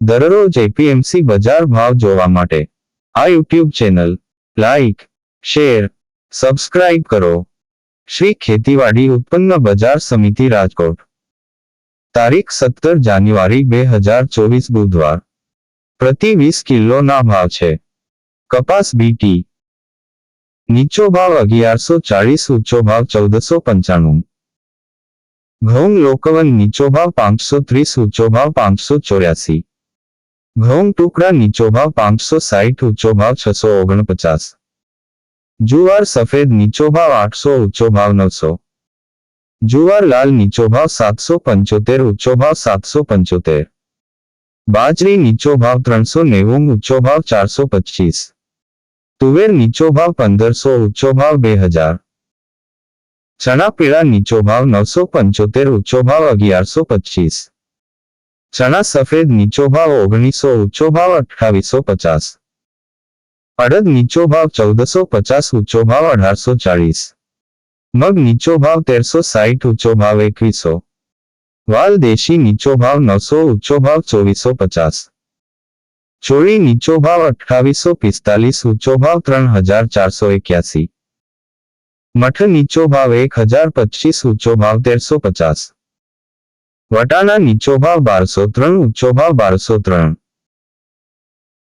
દરરોજ એપીએમસી બજાર ભાવ જોવા માટે આ YouTube channel like, share, subscribe કરો. શ્રી ખેતીવાડી ઉત્પન્ન બજાર સમિતિ રાજકોટ. તારીખ 17 જાન્યુઆરી 2024 બુધવાર. પ્રતિ 20 કિલોના ભાવ છે. કપાસ બીટી નીચો ભાવ 1140, ઊંચો ભાવ 1495. ઘઉં લોકવન નીચો ભાવ 530, ઊંચો ભાવ 584. ઘઉં ટુકડા નીચો ભાવ 560, ઊંચો ભાવ 649. જુવાર સફેદ નીચો ભાવ 800, ઊંચો ભાવ 900. જુવાર લાલ નીચો ભાવ 775, ઊંચો ભાવ 775. બાજરી નીચો ભાવ 390, ઊંચો ભાવ 425. તુવેર નીચો ભાવ 1500, ઊંચો ભાવ 2000. ચણા પીળા નીચો ભાવ 975, ઊંચો ભાવ 1125. ચણા સફેદ નીચો ભાવ 1900, ઊંચો ભાવ 2850. અડદ નીચો ભાવ 1450, ઊંચો ભાવ 1840. મગ નીચો ભાવ 1360, ઊંચો ભાવ 2100. વાલ દેશી નીચો ભાવ 900, ઊંચો ભાવ 2450. ચોળી નીચો ભાવ 2845, ઊંચો ભાવ 3481. મઠ નીચો ભાવ 1025, ઊંચો ભાવ 1350. વટાણા નીચો ભાવ 1203, ઊંચો ભાવ 1203.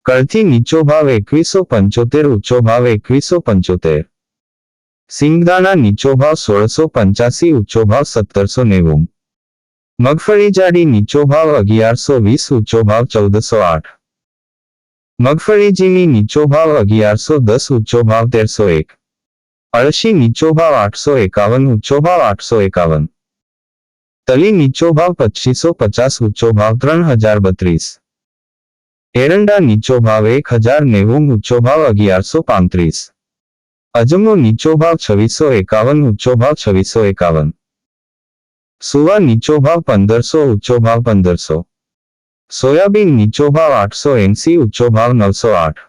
કળથી નીચો ભાવ 2175, ઊંચો ભાવ 2175. સિંગદાણા નીચો ભાવ 1685, ઊંચો ભાવ 1790. મગફળી જાડી નીચો ભાવ 1120, ઊંચો ભાવ 1408. મગફળી ઝીણી નીચો ભાવ 1110, ઊંચો ભાવ 1301. અળસી નીચો ભાવ 851, ઊંચો ભાવ 851. તલી નીચો ભાવ 2550, ઊંચો ભાવ 3032. એરંડા નીચો ભાવ 1090, ઊંચો ભાવ 1135. અજમો નીચો ભાવ 2651, ઊંચો ભાવ 2651. સુવા નીચો ભાવ 1500, ઊંચો ભાવ 1500. સોયાબીન નીચો ભાવ 880, ઊંચો ભાવ 908.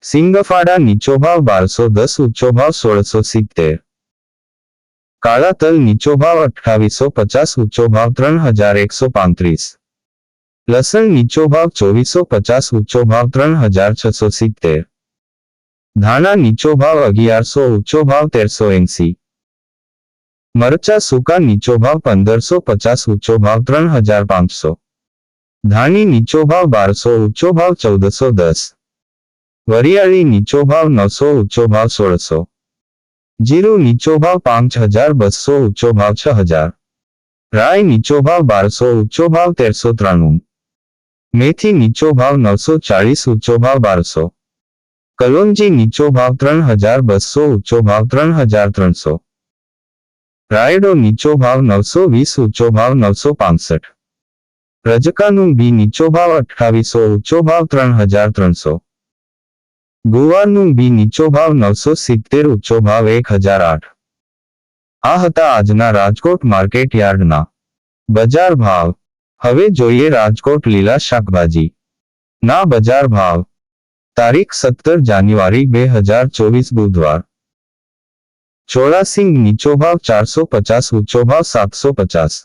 સિંગફાડા નીચો ભાવ 1210, ઊંચો ભાવ 1670. કાળા તલ નીચો ભાવ 2850, ઊંચો ભાવ 3135. લસણ નીચો ભાવ 2450, ઊંચો ભાવ 3670. ધાણા નીચો ભાવ 1100, ઊંચો ભાવ 1380. મરચા સૂકા નીચો ભાવ 1550, ઊંચો ભાવ 3500. ધાણી નીચો ભાવ 1200, ઊંચો ભાવ 1410. વરિયાળી નીચો ભાવ 900, ઊંચો ભાવ 1600. જીરું નીચો ભાવ 5200, ઊંચો ભાવ 6000. રાઈ નીચો ભાવ 1200, ઊંચો ભાવ 1393. મેથી નીચો ભાવ 940, ઊંચો ભાવ 1200. કલોંજી નીચો ભાવ 3200, ઊંચો ભાવ 3300. રાયડો નીચો ભાવ 920, ઊંચો ભાવ 965. રજકાનું બી નીચો ભાવ 2800, ઊંચો ભાવ 3300. ગુવારનું બી નીચો ભાવ 970, ઊંચો ભાવ 1008. આ હતા આજના રાજકોટ માર્કેટ યાર્ડના બજાર ભાવ. હવે જોઈએ રાજકોટ લીલા શાકભાજી ના બજાર ભાવ. તારીખ 17 જાન્યુઆરી 2024 બુધવાર. ચોળાસિંગ નીચો ભાવ 450, ઊંચો ભાવ 750.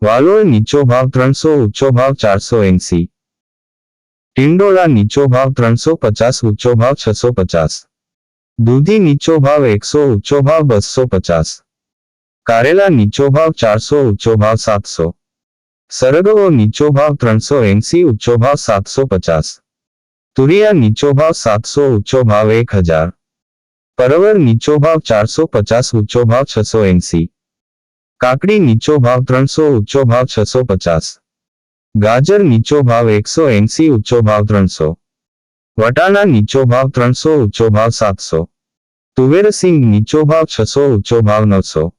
વાલોળ નીચો ભાવ 300, ઊંચો ભાવ 480. ટિંડોળા નીચો ભાવ 350, ઊંચો ભાવ 650. દૂધી નીચો ભાવ 100, ઊંચો ભાવ 250. કારેલા નીચો ભાવ 400, ઊંચો ભાવ 700. સરગવો નીચો ભાવ 380, ઊંચો ભાવ 750. તુરિયા નીચો ભાવ 700, ઊંચો ભાવ 1000. પરવર નીચો ભાવ 450, ઊંચો ભાવ 680. કાકડી નીચો ભાવ 300, ઊંચો ભાવ 650. ગાજર નીચો ભાવ 180, ઊંચો ભાવ 300. વટાણા નીચો ભાવ 300, ઊંચો ભાવ 700. તુવેર સિંગ નીચો ભાવ 600, ઊંચો ભાવ 900.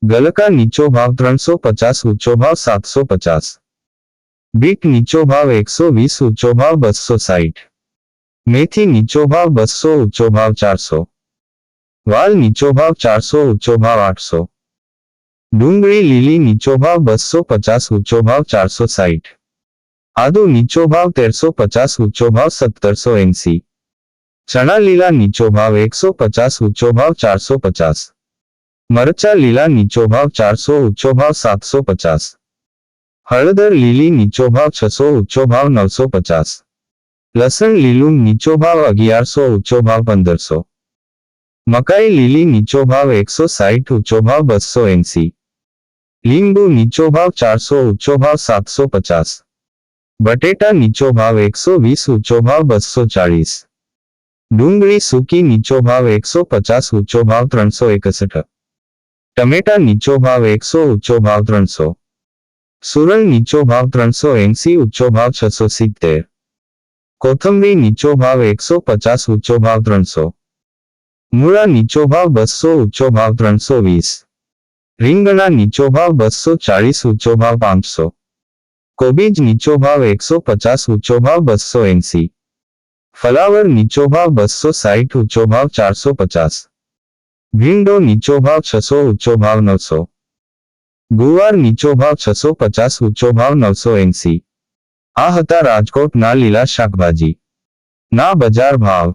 ગલકા નીચો ભાવ 350, ઊંચો ભાવ 750. બીટ નીચો ભાવ 120, ઊંચો ભાવ 260. મેથી નીચો ભાવ 200, ઊંચો ભાવ 400. વાલ નીચો ભાવ 400, ઊંચો ભાવ 800. ડુંગળી લીલી નીચો ભાવ 250, ઊંચો ભાવ 460. આદુ નીચો ભાવ 1350, ઊંચો ભાવ 1780. ચણા લીલા નીચો ભાવ 150, ઊંચો ભાવ 450. મરચા લીલા નીચો ભાવ 400, ઊંચો ભાવ 750. હળદર લીલી નીચો ભાવ 600, ઊંચો ભાવ 950. લસણ લીલું નીચો ભાવ 1100, ઊંચો ભાવ 1500. મકાઈ લીલી નીચો ભાવ 160, ઊંચો ભાવ 280. લીંબુ નીચો ભાવ 400, ઊંચો ભાવ 750. બટેટા નીચો ભાવ 120, ઊંચો ભાવ 240. ડુંગળી સૂકી નીચો ભાવ 150, ઊંચો ભાવ 361. ટમેટા નીચો ભાવ 100, ઊંચો ભાવ 300. સુરણ નીચો ભાવ 380, ઊંચો ભાવ 670. કોથંબરી નીચો ભાવ 150, ઊંચો ભાવ 300. મૂળા નીચો ભાવ 200, ઊંચો ભાવ 320. રીંગણા નીચો ભાવ 240, ઊંચો ભાવ 500. કોબીજ નીચો ભાવ 150, ઊંચો ભાવ 280. ફલાવર નીચો ભાવ 260, ઊંચો ભાવ 450. ભીંડો નીચો ભાવ 600, ઊંચો ભાવ 900. ગુવાર નીચો ભાવ 650, ઊંચો ભાવ 980. આ હતા રાજકોટના લીલા શાકભાજી ના બજાર ભાવ.